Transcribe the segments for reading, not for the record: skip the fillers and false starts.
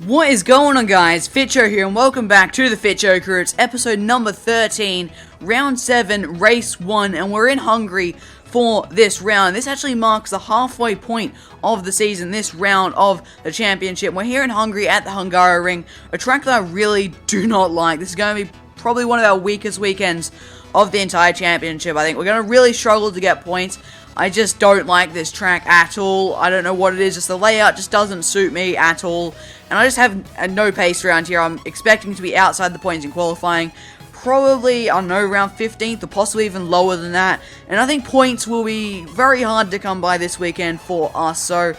What is going on, guys? Fitcho here, and welcome back to the Fitcho Career. It's episode number 13, round 7, race 1, and we're in Hungary for this round. This actually marks the halfway point of the season, this round of the championship. We're here in Hungary at the Hungaroring, a track that I really do not like. This is going to be probably one of our weakest weekends of the entire championship. I think we're going to really struggle to get points. I just don't like this track at all. I don't know what it is, just the layout just doesn't suit me at all. And I just have no pace around here. I'm expecting to be outside the points in qualifying. Probably, I don't know, around 15th or possibly even lower than that. And I think points will be very hard to come by this weekend for us. So,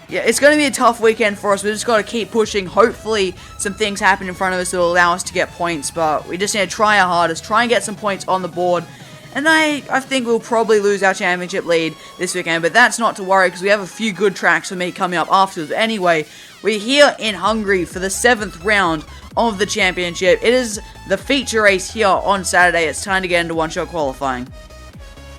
yeah, it's going to be a tough weekend for us. We've just got to keep pushing. Hopefully, some things happen in front of us that will allow us to get points. But we just need to try our hardest, try and get some points on the board. And I think we'll probably lose our championship lead this weekend, but that's not to worry because we have a few good tracks for me coming up afterwards. Anyway, we're here in Hungary for the 7th round of the championship. It is the feature race here on Saturday. It's time to get into one-shot qualifying.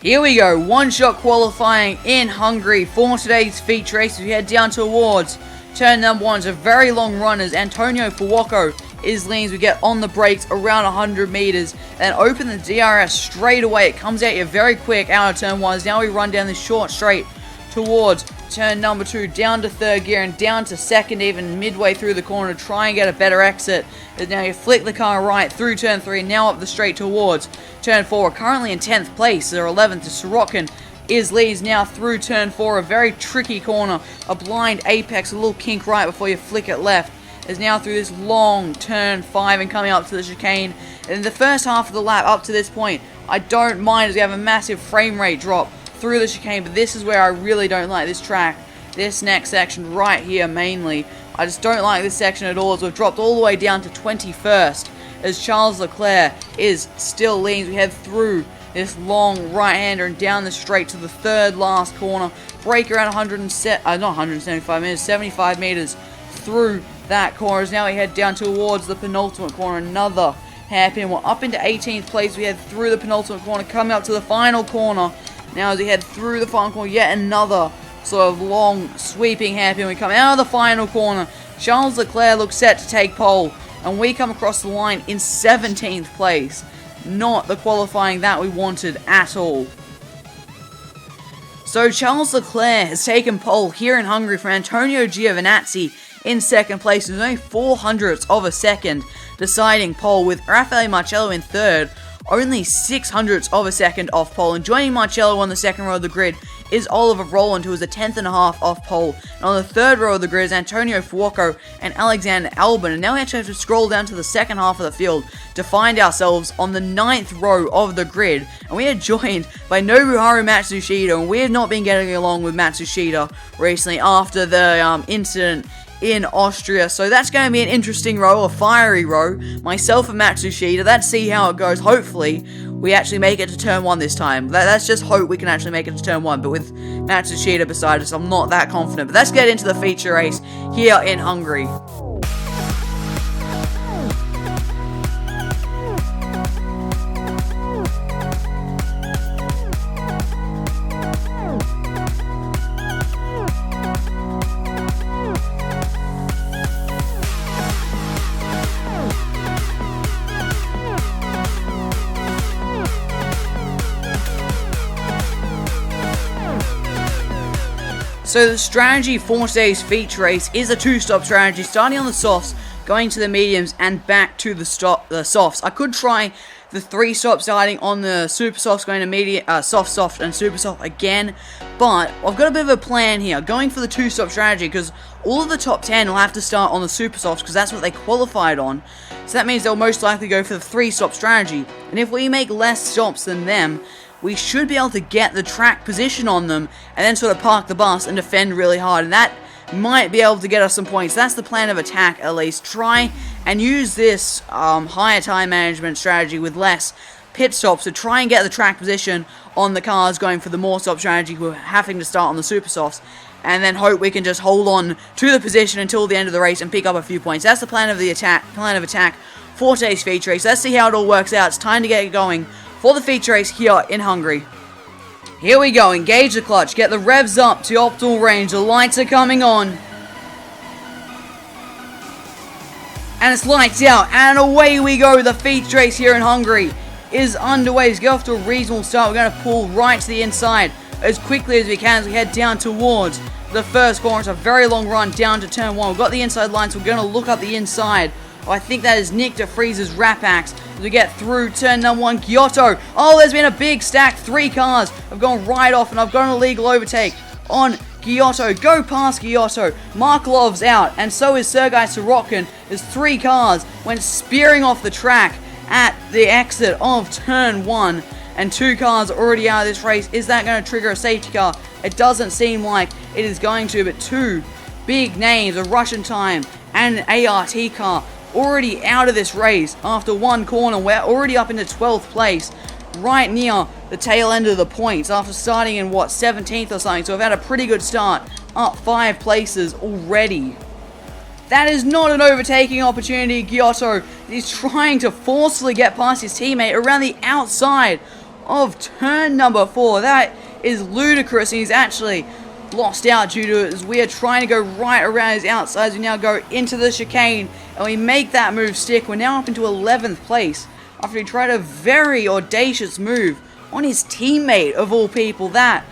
Here we go, one-shot qualifying in Hungary for today's feature race. We head down towards turn number 1. It's a very long run as Antonio Fuoco is leans. We get on the brakes around 100 meters, then open the DRS straight away. It comes at you very quick out of turn 1. Now we run down this short straight towards turn number 2, down to third gear and down to second, even midway through the corner to try and get a better exit. And now you flick the car right through turn 3, now up the straight towards turn 4. We're currently in 10th place. They're 11th to Sorokin is leads now through turn 4, a very tricky corner, a blind apex, a little kink right before you flick it left. Is now through this long turn 5 and coming up to the chicane. And in the first half of the lap up to this point, I don't mind as we have a massive frame rate drop through the chicane, but this is where I really don't like this track. This next section right here mainly. I just don't like this section at all as we've dropped all the way down to 21st as Charles Leclerc is still leans. We head through this long right-hander and down the straight to the third last corner. Brake around 75 meters through that corner. As now we head down towards the penultimate corner, another hairpin. We're up into 18th place. We head through the penultimate corner, coming up to the final corner. Now as we head through the final corner, yet another sort of long sweeping hairpin. We come out of the final corner. Charles Leclerc looks set to take pole, and we come across the line in 17th place. Not the qualifying that we wanted at all. So Charles Leclerc has taken pole here in Hungary from Antonio Giovinazzi in second place. There's only 0.04 of a second deciding pole, with Raffaele Marcello in third, only 0.06 of a second off pole. And joining Marcello on the second row of the grid is Oliver Rowland, who is a 10.5 off pole. And on the third row of the grid is Antonio Fuoco and Alexander Albon. And now we actually have to scroll down to the second half of the field to find ourselves on the 9th row of the grid. And we are joined by Nobuharu Matsushita, and we have not been getting along with Matsushita recently after the incident in Austria. So that's going to be an interesting row, a fiery row. Myself and Matsushita, let's see how it goes. Hopefully, we actually make it to turn 1 this time. Let's just hope we can actually make it to turn 1. But with Matsushita beside us, I'm not that confident. But let's get into the feature race here in Hungary. So the strategy for today's feature race is a two-stop strategy, starting on the softs, going to the mediums, and back to the softs. I could try the 3-stop starting on the super softs, going to medium, soft, and super soft again, but I've got a bit of a plan here, going for the two-stop strategy, because all of the top 10 will have to start on the super softs, because that's what they qualified on. So that means they'll most likely go for the 3-stop strategy, and if we make less stops than them, we should be able to get the track position on them and then sort of park the bus and defend really hard. And that might be able to get us some points. That's the plan of attack, at least. Try and use this higher time management strategy with less pit stops to try and get the track position on the cars going for the more stop strategy, who are having to start on the super softs. And then hope we can just hold on to the position until the end of the race and pick up a few points. That's the plan of attack for today's feature race. Let's see how it all works out. It's time to get going for the feature race here in Hungary. Here we go, engage the clutch, get the revs up to optimal range, the lights are coming on. And it's lights out, and away we go. The feature race here in Hungary is underway. Let's get off to a reasonable start. We're going to pull right to the inside as quickly as we can as we head down towards the first corner. It's a very long run down to turn 1. We've got the inside line, so we're going to look up the inside. Oh, I think that is Nick de Vries's Rapax as we get through turn number 1. Giotto. Oh, there's been a big stack. 3 cars have gone right off, and I've got an illegal overtake on Giotto. Go past Giotto. Markolov's out, and so is Sergei Sorokin as 3 cars went spearing off the track at the exit of turn 1, and 2 cars already out of this race. Is that going to trigger a safety car? It doesn't seem like it is going to, but 2 big names, a Russian time and an ART car, already out of this race after 1 corner. We're already up into 12th place, right near the tail end of the points after starting in, 17th or something. So we've had a pretty good start, up 5 places already. That is not an overtaking opportunity. Giotto is trying to forcefully get past his teammate around the outside of turn number 4. That is ludicrous, and he's actually lost out due to it as we are trying to go right around his outsides. We now go into the chicane, and we make that move stick. We're now up into 11th place after he tried a very audacious move on his teammate, of all people. That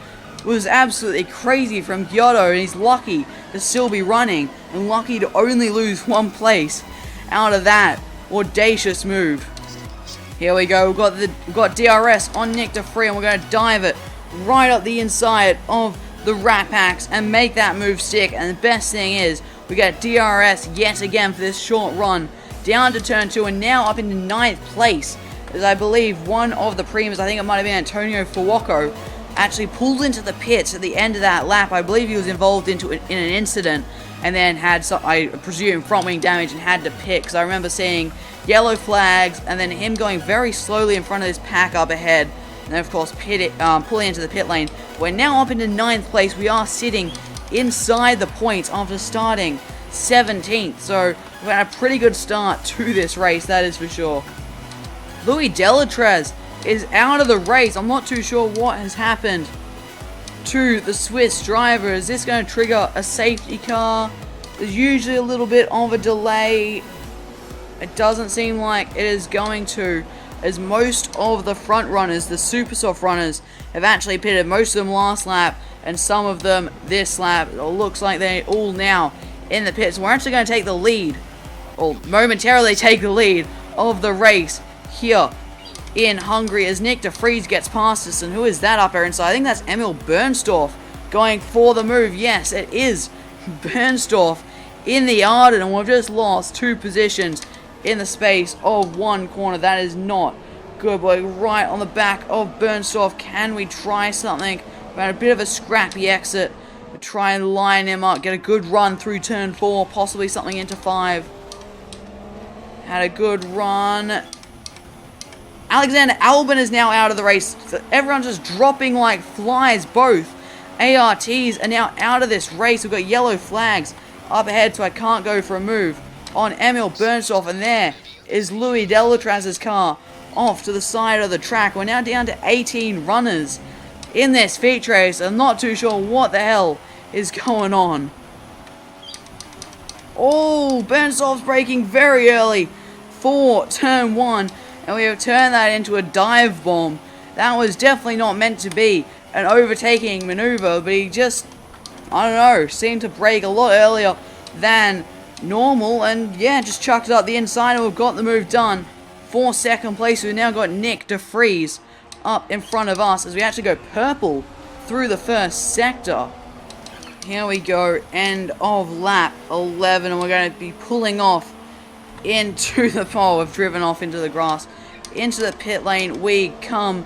was absolutely crazy from Giotto, and he's lucky to still be running and lucky to only lose 1 place out of that audacious move. Here we go. We've got DRS on Nick de Vries, and we're going to dive it right up the inside of the Rapax and make that move stick. And the best thing is we get DRS yet again for this short run down to turn 2, and now up into 9th place as I believe one of the premiums, I think it might have been Antonio Fuoco, actually pulled into the pits at the end of that lap. I believe he was involved in an incident and then had, I presume, front wing damage and had to pit, because I remember seeing yellow flags and then him going very slowly in front of this pack up ahead, and then of course pulling into the pit lane. We're now up into 9th place. We are sitting inside the points after starting 17th, so we've had a pretty good start to this race, that is for sure. Louis Delatrez is out of the race. I'm not too sure what has happened to the Swiss driver. Is this going to trigger a safety car? There's usually a little bit of a delay. It doesn't seem like it is going to, as most of the front runners, the super soft runners, have actually pitted. Most of them last lap and some of them this lap. It looks like they're all now in the pits. We're actually going to take the lead, or momentarily take the lead of the race here in Hungary as Nick de Vries gets past us. And who is that up there inside? I think that's Emil Bernstorff going for the move. Yes, it is Bernstorff in the Arden, and we've just lost 2 positions in the space of 1 corner. That is not good, boy. Right on the back of Bernstorff. Can we try something? We had a bit of a scrappy exit. We'll try and line him up, get a good run through turn 4, possibly something into 5. Had a good run. Alexander Albin is now out of the race. So everyone's just dropping like flies. Both ARTs are now out of this race. We've got yellow flags up ahead, so I can't go for a move on Emil Bernstorff. And there is Louis Delatraz's car off to the side of the track. We're now down to 18 runners in this feature race. I'm not too sure what the hell is going on. Oh, Bernstorff's braking very early for turn 1. And we have turned that into a dive bomb. That was definitely not meant to be an overtaking maneuver, but he just, I don't know, seemed to brake a lot earlier than normal. And yeah, just chucked it up the inside, and we've got the move done. For 2nd place, we've now got Nick de Vries up in front of us as we actually go purple through the first sector. Here we go, end of lap 11, and we're going to be pulling off into the pole. We've driven off into the grass, into the pit lane. We come,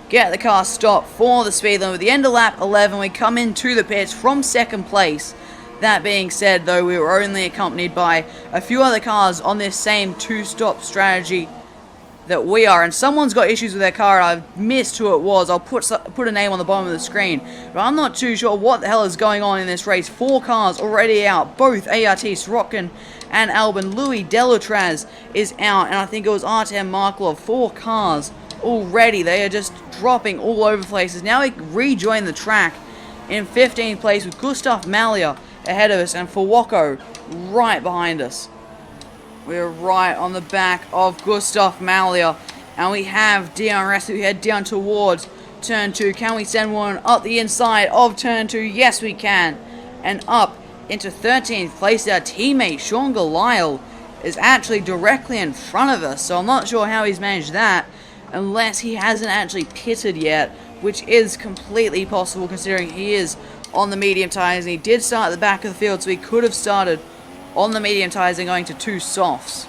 get the car stopped for the speed limit. At the end of lap 11, we come into the pits from 2nd place. That being said, though, we were only accompanied by a few other cars on this same 2-stop strategy that we are, and someone's got issues with their car. I've missed who it was. I'll put a name on the bottom of the screen, but I'm not too sure what the hell is going on in this race. 4 cars already out, both ART, Sorokin and Albin. Louis Delatraz is out, and I think it was Artem Marklov. 4 cars already. They are just dropping all over places. Now we rejoin the track in 15th place with Gustav Malia ahead of us and Fuoco right behind us. We're right on the back of Gustav Malya. And we have DRS who head down towards turn 2. Can we send one up the inside of turn 2? Yes, we can. And up into 13th place, our teammate Sean Galile is actually directly in front of us. So I'm not sure how he's managed that, unless he hasn't actually pitted yet, which is completely possible considering he is on the medium tyres. And he did start at the back of the field, so he could have started on the medium tyres and going to 2 softs.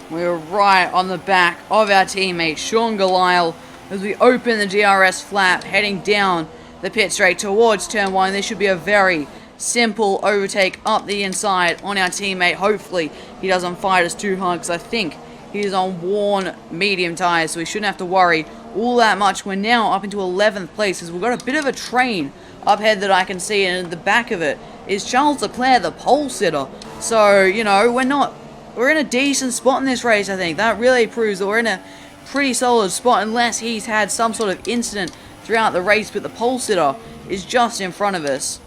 We're right on the back of our teammate Sean Galile as we open the DRS flap, heading down the pit straight towards turn 1. This should be a very simple overtake up the inside on our teammate. Hopefully he doesn't fight us too hard, because I think he's on worn medium tyres, so we shouldn't have to worry all that much. We're now up into 11th place as we've got a bit of a train up ahead that I can see, and at the back of it is Charles Leclerc, the pole sitter. So, you know, we're in a decent spot in this race, I think. That really proves that we're in a pretty solid spot, unless he's had some sort of incident throughout the race, but the pole sitter is just in front of us.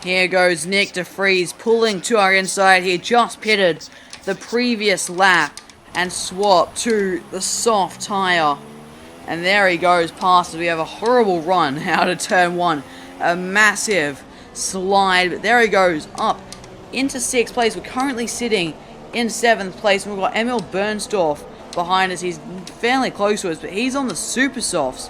Here goes Nick de Vries pulling to our inside. He just pitted the previous lap and swapped to the soft tyre. And there he goes past us. We have a horrible run out of turn 1. A massive slide, but there he goes up into 6th place. We're currently sitting in 7th place, and we've got Emil Bernstorff behind us. He's fairly close to us, but he's on the super softs.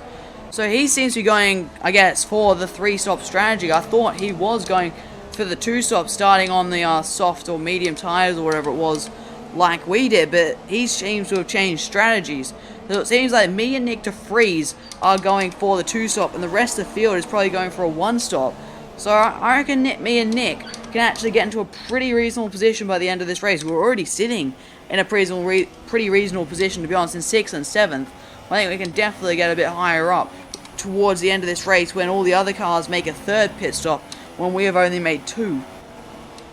So he seems to be going, I guess, for the 3-stop strategy. I thought he was going for the 2-stop, starting on the soft or medium tyres or whatever it was, like we did, but he seems to have changed strategies. So it seems like me and Nick de Vries are going for the 2-stop, and the rest of the field is probably going for a 1-stop. So I reckon me and Nick can actually get into a pretty reasonable position by the end of this race. We're already sitting in a pretty reasonable position, to be honest, in 6th and 7th. I think we can definitely get a bit higher up towards the end of this race, when all the other cars make a 3rd pit stop, when we have only made 2.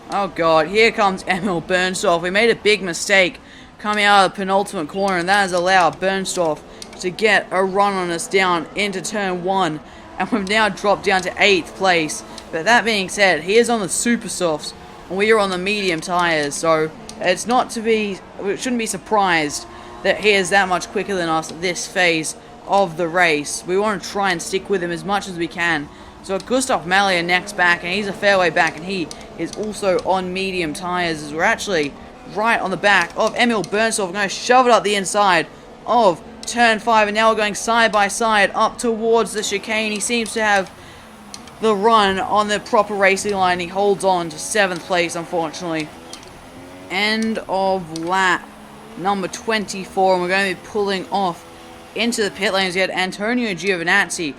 Oh god, here comes Emil Bernstorff. We made a big mistake coming out of the penultimate corner, and that has allowed Bernstorff to get a run on us down into turn 1, and we've now dropped down to 8th place. But that being said, he is on the super softs and we are on the medium tyres, so it's not to be, we shouldn't be surprised that he is that much quicker than us at this phase of the race. We want to try and stick with him as much as we can. So Gustav Malya next back, and he's a fair way back, and he is also on medium tyres, as we're actually right on the back of Emil Bernstorff. We're going to shove it up the inside of turn 5, and now we're going side by side up towards the chicane. He seems to have the run on the proper racing line. He holds on to 7th place, unfortunately. End of lap number 24, and we're going to be pulling off into the pit lanes. We had Antonio Giovinazzi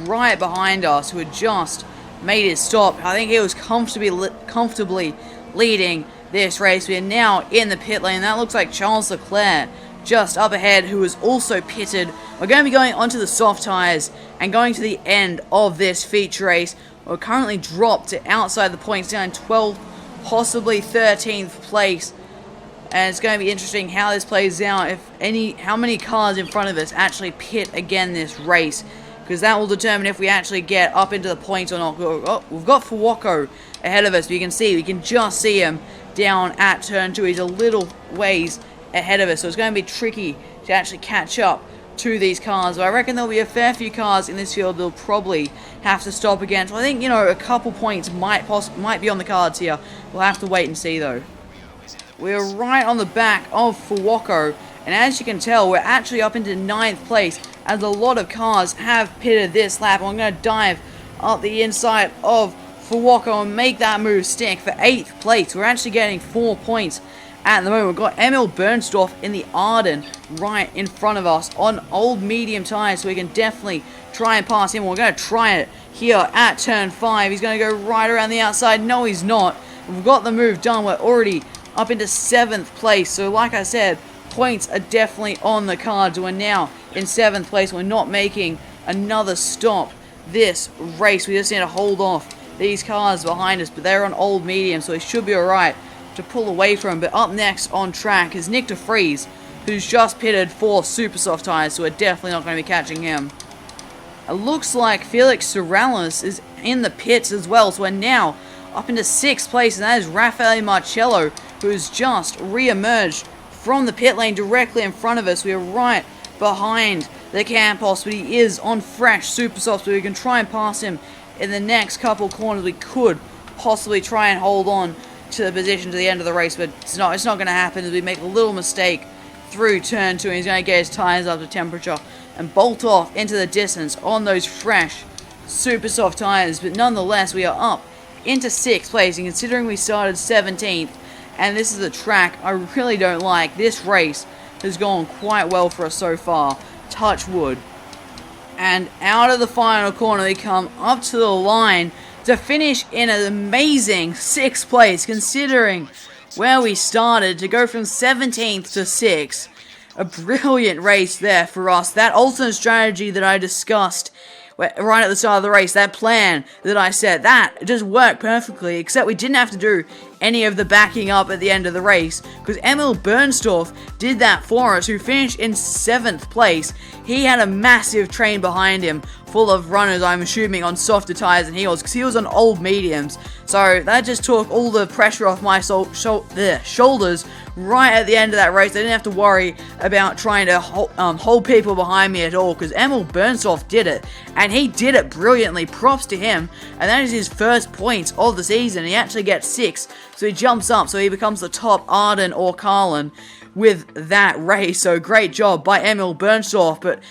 right behind us, who had just made his stop. I think he was comfortably leading this race. We are now in the pit lane. That looks like Charles Leclerc just up ahead, who is also pitted. We're going to be going onto the soft tyres and going to the end of this feature race. We're currently dropped to outside the points, down 12th, possibly 13th place. And it's going to be interesting how this plays out, how many cars in front of us actually pit again this race, because that will determine if we actually get up into the points or not. Oh, we've got Fuoco ahead of us, but you can just see him down at turn 2. He's a little ways ahead of us, so it's going to be tricky to actually catch up to these cars. But I reckon there'll be a fair few cars in this field that'll probably have to stop again. So I think, a couple points might be on the cards here. We'll have to wait and see, though. We're right on the back of Fuoco, and as you can tell, we're actually up into 9th place, as a lot of cars have pitted this lap. I'm going to dive up the inside of Fuoco and make that move stick for 8th place. We're actually getting 4 points at the moment. We've got Emil Bernstorff in the Arden right in front of us on old medium tyres, so we can definitely try and pass him. We're going to try it here at turn 5. He's going to go right around the outside. No, he's not. We've got the move done. We're already up into 7th place, so like I said, points are definitely on the cards. We're now in 7th place. We're not making another stop this race. We just need to hold off these cars behind us, but they're on old medium, so we should be alright to pull away from. But up next on track is Nick de Vries, who's just pitted for super soft tyres, so we're definitely not going to be catching him. It looks like Felix Sorrellis is in the pits as well, so we're now up into 6th place, and that is Rafael Marcello, who's just re-emerged from the pit lane directly in front of us. We are right behind the Campos, but he is on fresh super softs, so we can try and pass him in the next couple corners. We could possibly try and hold on to the position to the end of the race, but it's not going to happen as we make a little mistake through turn 2, and he's going to get his tyres up to temperature and bolt off into the distance on those fresh super soft tyres. But nonetheless, we are up into 6th place, and considering we started 17th, and this is a track I really don't like, this race has gone quite well for us so far, touch wood. And out of the final corner we come up to the line to finish in an amazing 6th place, considering where we started, to go from 17th to 6th. A brilliant race there for us. That alternate strategy that I discussed right at the start of the race, that plan that I said, that just worked perfectly, except we didn't have to do any of the backing up at the end of the race, because Emil Bernstorff did that for us, who finished in 7th place. He had a massive train behind him, full of runners, I'm assuming, on softer tyres than he was, because he was on old mediums. So that just took all the pressure off my shoulders right at the end of that race. I didn't have to worry about trying to hold people behind me at all, because Emil Bernstorff did it, and he did it brilliantly. Props to him, and that is his first points of the season. He actually gets 6, so he jumps up, so he becomes the top Arden or Carlin with that race. So great job by Emil Bernstorff. But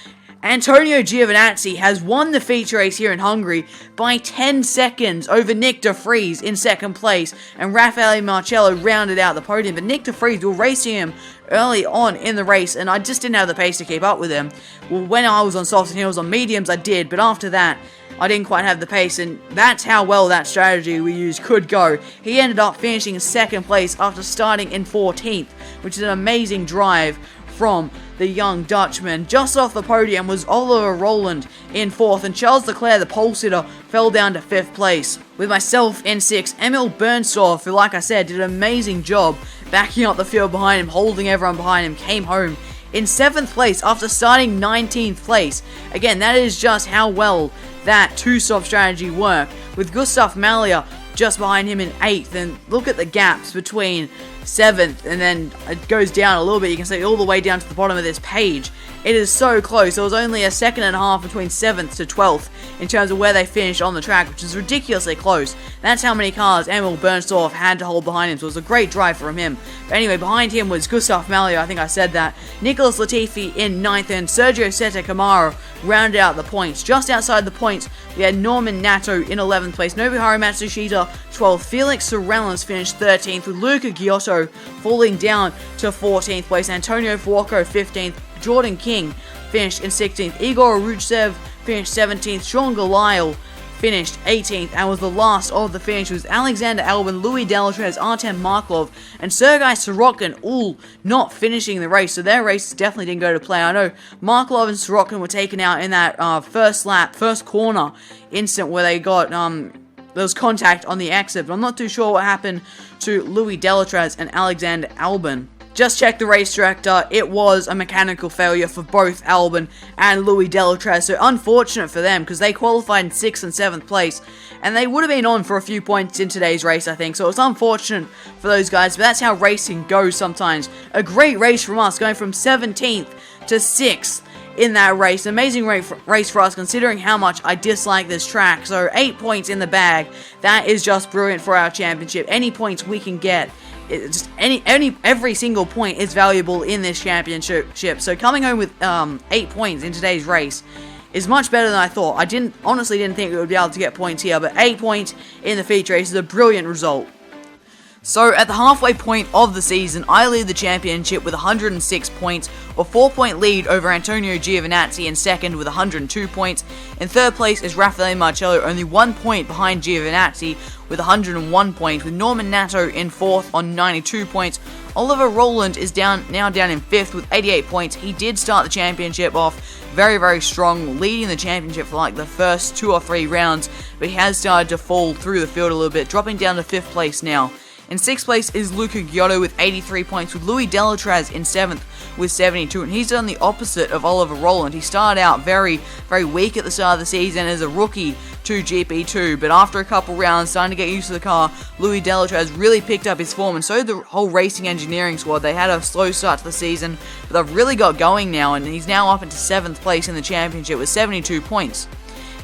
Antonio Giovinazzi has won the feature race here in Hungary by 10 seconds over Nick de Vries in 2nd place, and Raffaele Marcello rounded out the podium. But Nick de Vries, we were racing him early on in the race, and I just didn't have the pace to keep up with him. Well, when I was on softs and he was on mediums, I did, but after that, I didn't quite have the pace, and that's how well that strategy we used could go. He ended up finishing in 2nd place after starting in 14th, which is an amazing drive from the young Dutchman. Just off the podium was Oliver Roland in 4th, and Charles Leclerc, the pole sitter, fell down to 5th place. With myself in 6th, Emil Bernstorff, who, like I said, did an amazing job backing up the field behind him, holding everyone behind him, came home in 7th place after starting 19th place. Again, that is just how well that two-stop strategy worked, with Gustav Malya just behind him in 8th, and look at the gaps between 7th, and then it goes down a little bit. You can see all the way down to the bottom of this page. It is so close. There was only a second and a half between 7th to 12th in terms of where they finished on the track, which is ridiculously close. That's how many cars Emil Bernstorff had to hold behind him, so it was a great drive from him. But anyway, behind him was Gustav Malya, I think I said that. Nicholas Latifi in 9th, and Sergio Seta Camaro rounded out the points. Just outside the points, we had Norman Nato in 11th place, Nobuharu Matsushita 12th, Felix Sorellis finished 13th, with Luca Giotto falling down to 14th place, Antonio Fuoco 15th, Jordan King finished in 16th, Igor Rutsev finished 17th, Sean Galisle finished 18th, and was the last of the finishers. Alexander Albon, Louis Delatrez, Artem Markov, and Sergei Sorokin all not finishing the race, so their races definitely didn't go to plan. I know Markov and Sorokin were taken out in that first corner instant where they got there was contact on the exit, but I'm not too sure what happened to Louis Delatrez and Alexander Albon. Just check the race director, it was a mechanical failure for both Albon and Louis Delatrez, so unfortunate for them, because they qualified in 6th and 7th place, and they would have been on for a few points in today's race, I think, so it's unfortunate for those guys, but that's how racing goes sometimes. A great race from us, going from 17th to 6th in that race. Amazing race for us, considering how much I dislike this track, so 8 points in the bag. That is just brilliant for our championship. Any points we can get, just every single point is valuable in this championship. So coming home with 8 points in today's race is much better than I thought. I honestly didn't think we would be able to get points here, but 8 points in the feature race is a brilliant result. So at the halfway point of the season, I lead the championship with 106 points, a 4-point lead over Antonio Giovinazzi in 2nd with 102 points. In 3rd place is Raffaele Marcello, only 1 point behind Giovinazzi with 101 points, with Norman Nato in 4th on 92 points. Oliver Roland is now down in 5th with 88 points. He did start the championship off very, very strong, leading the championship for like the first 2 or 3 rounds, but he has started to fall through the field a little bit, dropping down to 5th place now In 6th place is Luca Giotto with 83 points, with Louis Delatraz in 7th with 72, and he's done the opposite of Oliver Rowland. He started out very, very weak at the start of the season as a rookie to GP2, but after a couple rounds, starting to get used to the car, Louis Delatraz really picked up his form, and so did the whole racing engineering squad. They had a slow start to the season, but they've really got going now, and he's now up into 7th place in the championship with 72 points.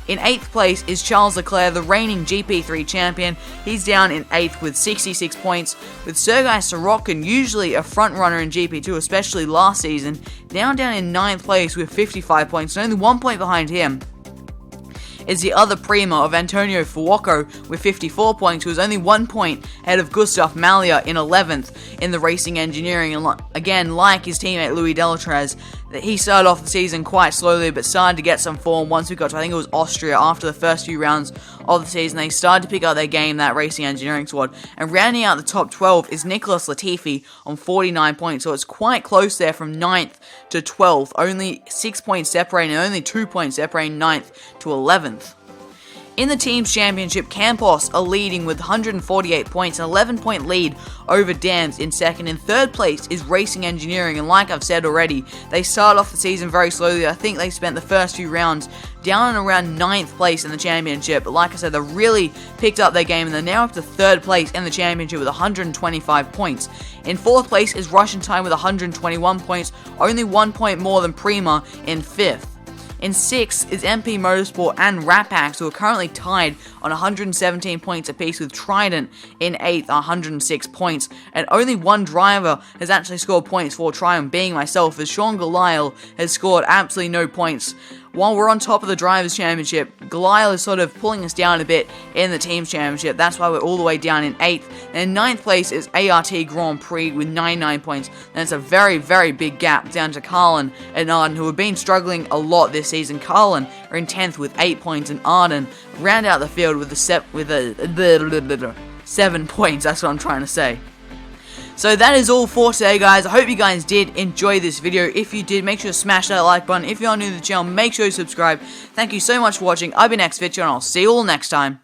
In 8th place is Charles Leclerc, the reigning GP3 champion. He's down in 8th with 66 points, with Sergei Sorokin, usually a front runner in GP2, especially last season, now down in 9th place with 55 points, and only 1 point behind him is the other prima of Antonio Fuoco with 54 points, who was only 1 point ahead of Gustav Malya in 11th in the racing engineering. And again, like his teammate Louis Delatraz, he started off the season quite slowly, but started to get some form once we got to, I think it was Austria, after the first few rounds of the season. They started to pick up their game, that racing engineering squad. And rounding out the top 12 is Nicholas Latifi on 49 points, so it's quite close there from 9th to 12th, only 6 points separating, and only 2 points separating 9th to 11th. In the Teams Championship, Campos are leading with 148 points, an 11-point lead over Dams in 2nd. In 3rd place is Racing Engineering, and like I've said already, they started off the season very slowly. I think they spent the first few rounds down and around 9th place in the championship, but like I said, they really picked up their game, and they're now up to 3rd place in the championship with 125 points. In 4th place is Russian Time with 121 points, only 1 point more than Prima in 5th. In 6th is MP Motorsport and Rapax, who are currently tied on 117 points apiece, with Trident in 8th, 106 points. And only one driver has actually scored points for Triumph, being myself, as Sean Galisle has scored absolutely no points. While we're on top of the Drivers' Championship, Galisle is sort of pulling us down a bit in the Teams' Championship. That's why we're all the way down in 8th. And in 9th place is ART Grand Prix with 99 points. And it's a very, very big gap down to Carlin and Arden, who have been struggling a lot this season. Carlin are in 10th with 8 points, and Arden round out the field with 7 points. That's what I'm trying to say. So that is all for today, guys. I hope you guys did enjoy this video. If you did, make sure to smash that like button. If you are new to the channel, make sure you subscribe. Thank you so much for watching. I've been Fitcho, and I'll see you all next time.